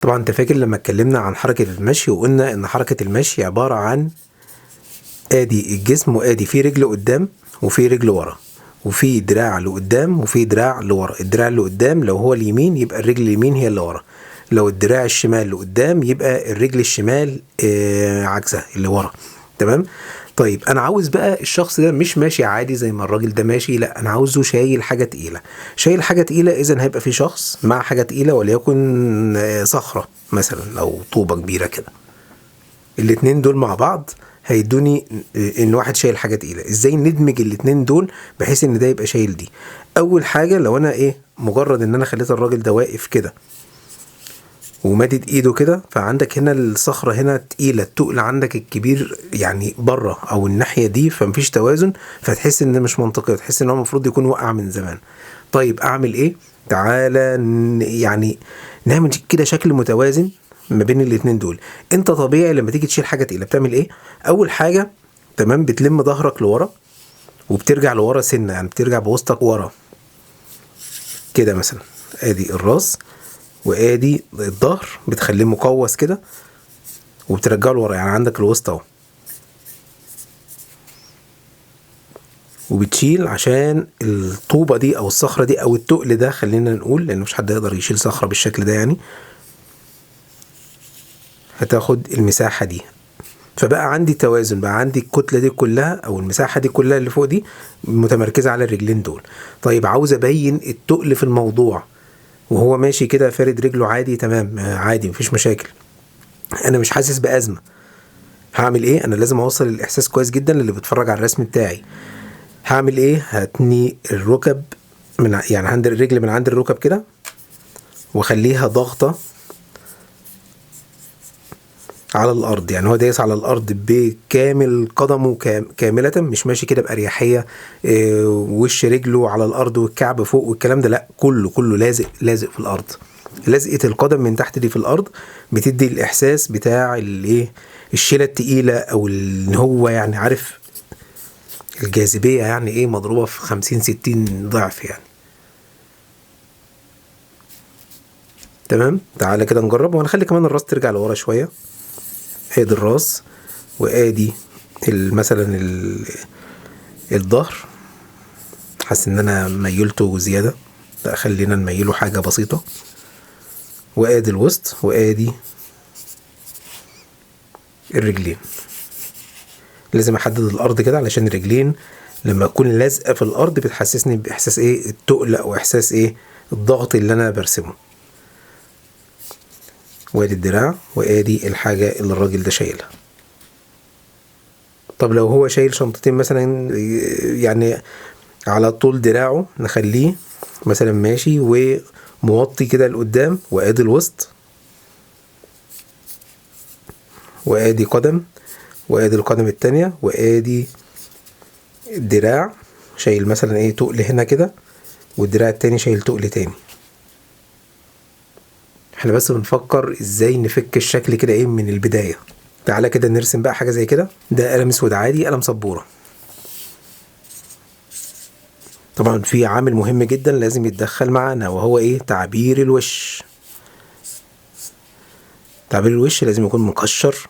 طبعا انت فاكر لما اتكلمنا عن حركة المشي وقلنا ان حركة المشي عبارة عن ادي الجسم، وادي في رجل قدام وفي رجل ورا، وفي دراع لقدام وفي دراع لورا. الدراع اللي قدام لو هو اليمين يبقى الرجل اليمين هي اللي ورا، لو الدراع الشمال لقدام يبقى الرجل الشمال عكسها اللي ورا. تمام. طيب انا عاوز بقى الشخص ده مش ماشي عادي زي ما الراجل ده ماشي، لا انا عاوزه شايل حاجة تقيلة. شايل حاجة تقيلة اذا هيبقى في شخص مع حاجة تقيلة، وليكن صخرة مثلا او طوبة كبيرة كده. الاتنين دول مع بعض هيدوني ان واحد شايل حاجه تقيله. ازاي ندمج الاتنين دول بحيث ان ده يبقى شايل دي؟ اول حاجه لو انا مجرد ان انا خليت الراجل ده واقف كده ومادد ايده كده، فعندك هنا الصخره هنا تقيله، التقل عندك الكبير يعني بره او الناحيه دي، فمفيش توازن، فتحس ان مش منطقي، تحس ان هو المفروض يكون وقع من زمان. طيب اعمل ايه؟ تعالى نعمل كده شكل متوازن ما بين الاتنين دول. انت طبيعي لما تيجي تشيل حاجه تقيله بتعمل ايه؟ اول حاجه تمام بتلم ظهرك لورا وبترجع لورا سنه، يعني بترجع بوسطك ورا كده مثلا. ادي الراس وادي الظهر بتخليه مقوس كده وبترجعه لورا، يعني عندك الوسط اهو. وبتشيل عشان الطوبه دي او الصخره دي او التقل ده، خلينا نقول لان مش حد يقدر يشيل صخره بالشكل ده يعني، هتاخد المساحه دي. فبقى عندي توازن، بقى عندي الكتلة دي كلها او المساحة دي كلها اللي فوق دي متمركزة على الرجلين دول. طيب عاوز ابين التقل في الموضوع وهو ماشي كده فارد رجله عادي، تمام عادي مفيش مشاكل، انا مش حاسس بأزمة. هعمل ايه؟ انا لازم اوصل الاحساس كويس جدا للي بيتفرج على الرسم بتاعي. هعمل ايه؟ هتني الركب يعني عند الرجل من عند الركب كده واخليها ضغطة على الارض، يعني هو دايس على الارض بكامل قدمه كامله، مش ماشي كده باريحيه وش رجله على الارض والكعب فوق والكلام ده، لا كله لازق في الارض. لزقه القدم من تحت دي في الارض بتدي الاحساس بتاع الشيله التقيله، او ان هو يعني عارف الجاذبيه يعني مضروبه في 50-60 ضعف يعني. تمام. تعالى كده نجرب، وهنخلي كمان الراس ترجع لورا شويه. ادي الراس وادي مثلا الظهر، حاسس ان انا ميلته زياده، لا خلينا نميله حاجه بسيطه. وادي الوسط وادي الرجلين. لازم احدد الارض كده علشان الرجلين لما اكون لازقه في الارض بتحسسني باحساس التقل او احساس الضغط اللي انا برسمه. وادي الدراع وادي الحاجه اللي الراجل ده شايلها. طب لو هو شايل شنطتين مثلا يعني على طول دراعه، نخليه مثلا ماشي وموطي كده لقدام، وادي الوسط وادي قدم وادي القدم التانية وادي الدراع شايل مثلا تقل هنا كده، والدراع التاني شايل تقل تاني. احنا بس بنفكر ازاي نفك الشكل كده من البداية. تعالى كده نرسم بقى حاجة زي كده. ده قلم اسود عادي، قلم سبورة. طبعا في عامل مهم جدا لازم يتدخل معانا، وهو تعبير الوش. تعبير الوش لازم يكون مكشر،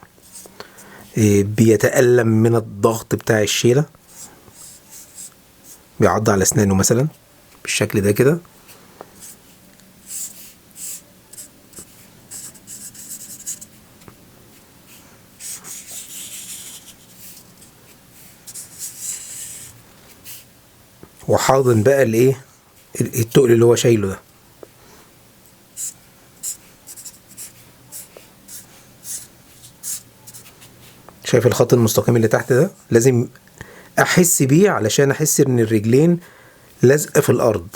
بيتألم من الضغط بتاع الشيلة، بيعض على اسنانه مثلا بالشكل ده كده. وحاضن بقى التقل اللي هو شايله ده. شايف الخط المستقيم اللي تحت ده؟ لازم احس بيه علشان احس ان الرجلين لازقه في الارض.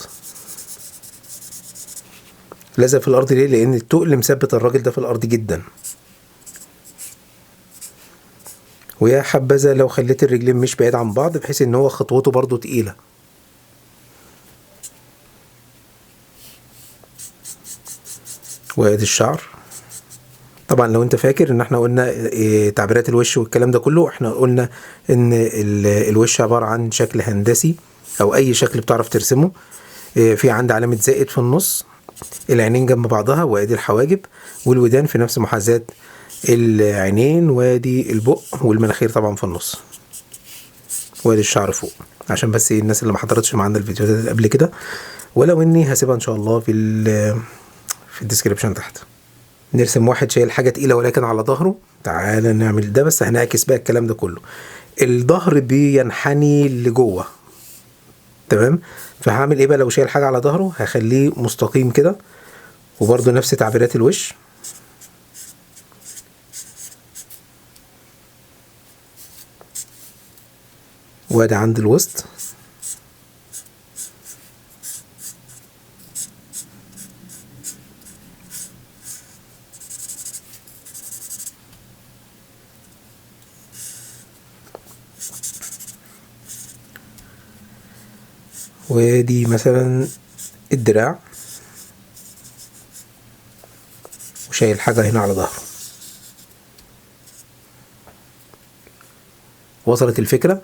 لازقه في الارض ليه؟ لان التقل مثبت الراجل ده في الارض جدا. ويا حبذا لو خليت الرجلين مش بعيد عن بعض بحيث ان هو خطوته برضو تقيله. وادي الشعر. طبعا لو انت فاكر ان احنا قلنا تعبيرات الوش والكلام ده كله، احنا قلنا ان الوش عبارة عن شكل هندسي او اي شكل بتعرف ترسمه. في عند علامة زائد في النص، العينين جنب بعضها، وادي الحواجب، والودان في نفس محاذاة العينين، وادي البق والمناخير طبعا في النص، وادي الشعر فوق، عشان بس الناس اللي ما حضرتش معانا الفيديوهات اللي قبل كده، ولو اني هسيبها ان شاء الله في الديسكريبشن تحت. نرسم واحد شايل حاجة تقيلة ولكن على ظهره. تعالى نعمل ده، بس هنعكس بقى الكلام ده كله. الظهر بينحني لجوه، تمام؟ فهعمل ايه بقى لو شايل حاجة على ظهره؟ هخليه مستقيم كده، وبرضه نفس تعبيرات الوش. وادي عند الوسط، وادي مثلا الدراع، وشايل حاجة هنا على ظهره. وصلت الفكرة؟